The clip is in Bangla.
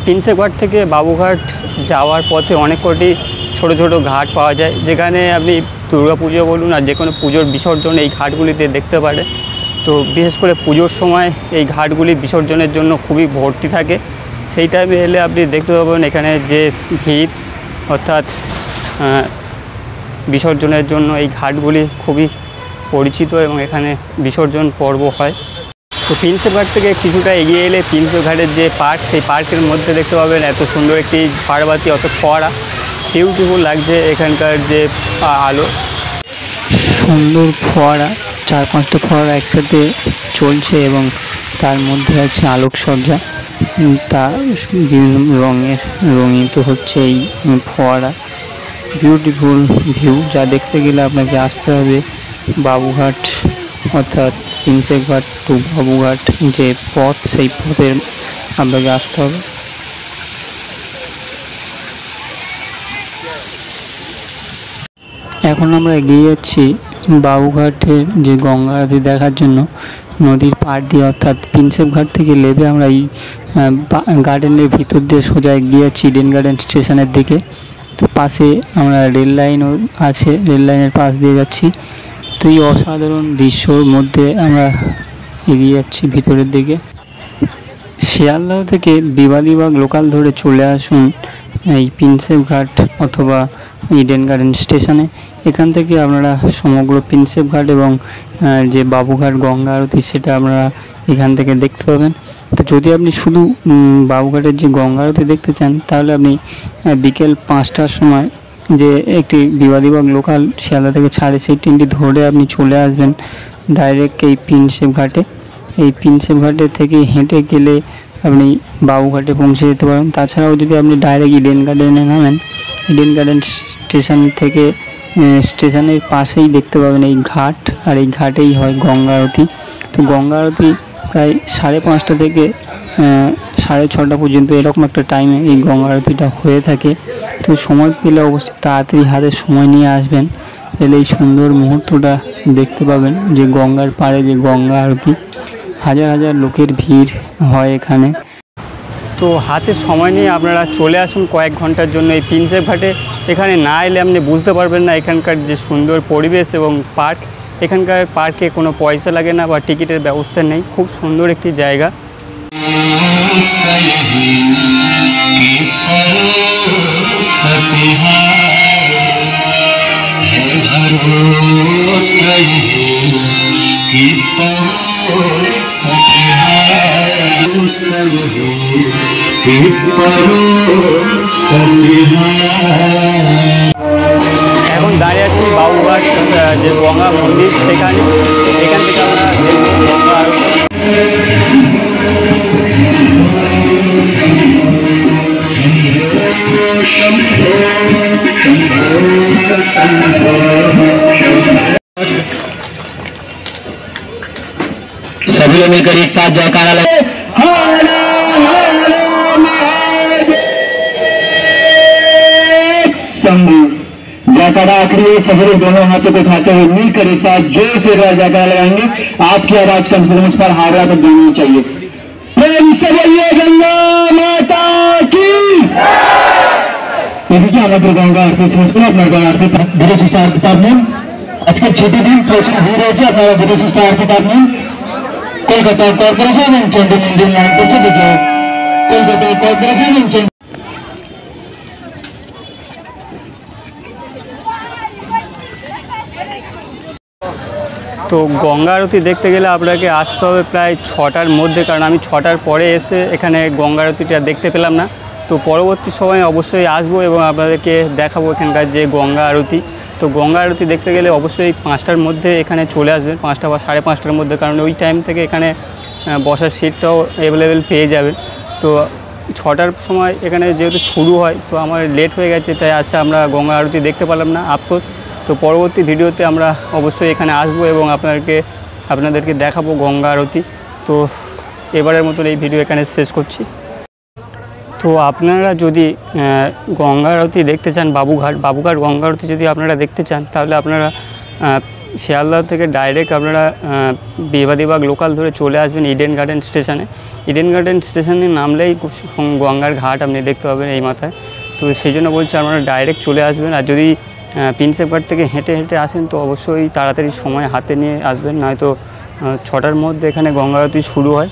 প্রিন্সেপ ঘাট থেকে বাবুঘাট যাওয়ার পথে অনেক কটি ছোটো ছোটো ঘাট পাওয়া যায়, যেখানে আপনি দুর্গা পুজো বলুন আর যে কোনো পুজোর বিসর্জন এই ঘাটগুলিতে দেখতে পারে। তো বিশেষ করে পুজোর সময় এই ঘাটগুলি বিসর্জনের জন্য খুবই ভর্তি থাকে। সেই টাইমে এলে আপনি দেখতে পাবেন এখানে যে ভিড়, অর্থাৎ বিসর্জনের জন্য এই ঘাটগুলি খুবই পরিচিত এবং এখানে বিসর্জন পর্ব হয়। তো প্রিন্সেপ ঘাট থেকে কিছুটা এগিয়ে এলে প্রিন্সেপ ঘাটের যে পার্ক, সেই পার্কের মধ্যে দেখতে পাবেন এত সুন্দর একটি ঝাড়বাতি, অত ফোয়ারা, বিউটিফুল লাগছে এখানকার যে আলো, সুন্দর ফোয়ারা, 4-5টা ফোয়ারা একসাথে চলছে এবং তার মধ্যে আছে আলোকসজ্জা, তা বিভিন্ন রঙের রঙিত হচ্ছে এই ফোয়ারা। বিউটিফুল ভিউ, যা দেখতে গেলে আপনাকে আসতে হবে বাবুঘাট, অর্থাৎ প্রিন্সেপ ঘাট টু বাবুঘাট যে পথ, সেই পথের আপনাকে আসতে হবে। এখন আমরা এগিয়ে যাচ্ছি বাবুঘাটের যে গঙ্গা আরতি দেখার জন্য নদীর পাড় দিয়ে, অর্থাৎ প্রিন্সেপ ঘাট থেকে নেমে আমরা এই গার্ডেনের ভিতর দিয়ে সোজা এগিয়ে যাচ্ছি ইডেন গার্ডেন স্টেশনের দিকে। তো পাশে আমরা রেল লাইনও আছে, রেল লাইনের পাশ দিয়ে যাচ্ছি। তো এই অসাধারণ দৃশ্যর মধ্যে আমরা এগিয়ে যাচ্ছি ভিতরের দিকে। শিয়ালদহ থেকে বিবাদীবাগ লোকাল ধরে চলে আসুন এই প্রিন্সেপ ঘাট অথবা ইডেন গার্ডেন স্টেশনে। এখান থেকে আপনারা সমগ্র প্রিন্সেপ ঘাট এবং যে বাবুঘাট গঙ্গা আরতি সেটা আপনারা এখান থেকে দেখতে পাবেন। তো যদি আপনি শুধু বাবুঘাটের যে গঙ্গা আরতি দেখতে চান, তাহলে আপনি বিকেল 5টার সময় যে একটি বিবাদীবাগ লোকাল শিয়ালদা থেকে ছাড়ে, সেই ট্রেনটি ধরে আপনি চলে আসবেন ডাইরেক্ট এই প্রিন্সেপ ঘাটে। এই প্রিন্সেপ ঘাটে থেকে হেঁটে গেলে আপনি বাবুঘাটে পৌঁছে যেতে পারেন। তাছাড়াও যদি আপনি ডাইরেক্ট ইডেন গার্ডেনে নামেন, ইডেন গার্ডেন স্টেশন থেকে স্টেশনের পাশেই দেখতে পাবেন এই ঘাট, আর এই ঘাটেই হয় গঙ্গা আরতি। তো গঙ্গা আরতি প্রায় 5:30 থেকে 6:30 পর্যন্ত এরকম একটা টাইমে এই গঙ্গা আরতিটা হয়ে থাকে। তো সময় পেলে অবশ্যই তাড়াতাড়ি হাতে সময় নিয়ে আসবেন, এলে এই সুন্দর মুহূর্তটা দেখতে পাবেন যে গঙ্গার পাড়ে যে গঙ্গা আরতি, হাজার হাজার লোকের ভিড় হয় এখানে। তো হাতে সময় নিয়ে আপনারা চলে আসুন কয়েক ঘন্টার জন্য এই প্রিন্সেপ ঘাটে। এখানে না এলে আপনি বুঝতে পারবেন না এখানকার যে সুন্দর পরিবেশ এবং পার্ক। এখানকার পার্কে কোনো পয়সা লাগে না বা টিকিটের ব্যবস্থা নেই, খুব সুন্দর একটি জায়গা। এখন দাঁড়িয়ে আছি বাবুঘাট যে গঙ্গা মন্দির সেখানে। এখান থেকে আমরা গঙ্গা सभी लोग मिलकर एक साथ जयकारा लगे। जयकारा आखिरी सभी लोग दोनों हाथों को उठाते हुए मिलकर एक साथ जोर से जयकारा लगाएंगे। आपकी आवाज कम से कम उस पर हावड़ा तक जानी चाहिए। प्रेम से बोलिए गंगा माता की। देखिए আমাদের গঙ্গা আরতি শেষ করে আপনার গঙ্গা আরতি বিদেশ স্টার কিতাব নেন। আজকে ছুটি দিন, প্রচুর ভিড় হয়েছে, আপনারা বিদেশ স্টার কিতাব নেন। কলকাতা কর্পোরেশন এবং চন্দ্র মন্দির নাম করছে, দেখে কলকাতা কর্পোরেশন এবং তো গঙ্গা আরতি দেখতে গেলে আপনাকে আসতে হবে প্রায় 6টার মধ্যে, কারণ আমি 6টার পরে এসে এখানে গঙ্গা আরতিটা দেখতে পেলাম না। তো পরবর্তী সময়ে অবশ্যই আসবো এবং আপনাদেরকে দেখাবো এখানকার যে গঙ্গা আরতি। তো গঙ্গা আরতি দেখতে গেলে অবশ্যই 5টার মধ্যে এখানে চলে আসবেন, 5টা বা 5:30টার মধ্যে, কারণ ওই টাইম থেকে এখানে বসার সিটটাও অ্যাভেলেবেল পেয়ে যাবেন। তো 6টার সময় এখানে যেহেতু শুরু হয়, তো আমার লেট হয়ে গেছে, তাই আচ্ছা আমরা গঙ্গা আরতি দেখতে পারলাম না, আফসোস। তো পরবর্তী ভিডিওতে আমরা অবশ্যই এখানে আসবো এবং আপনাদেরকে দেখাবো গঙ্গা আরতি। তো এবারের মতন এই ভিডিও এখানে শেষ করছি। তো আপনারা যদি গঙ্গা আরতি দেখতে চান, বাবুঘাট গঙ্গা আরতি যদি আপনারা দেখতে চান, তাহলে আপনারা শিয়ালদহ থেকে ডাইরেক্ট আপনারা বিবাদীবাগ লোকাল ধরে চলে আসবেন ইডেন গার্ডেন স্টেশনে। ইডেন গার্ডেন স্টেশনে নামলেই গঙ্গার ঘাট আপনি দেখতে পাবেন এই মাথায়। তো সেই জন্য বলছি আপনারা ডাইরেক্ট চলে আসবেন। আর যদি প্রিন্সেপ ঘাট থেকে হেঁটে হেঁটে আসেন তো অবশ্যই তাড়াতাড়ি সময় হাতে নিয়ে আসবেন, নয়তো 6টার মধ্যে এখানে গঙ্গা আরতি শুরু হয়।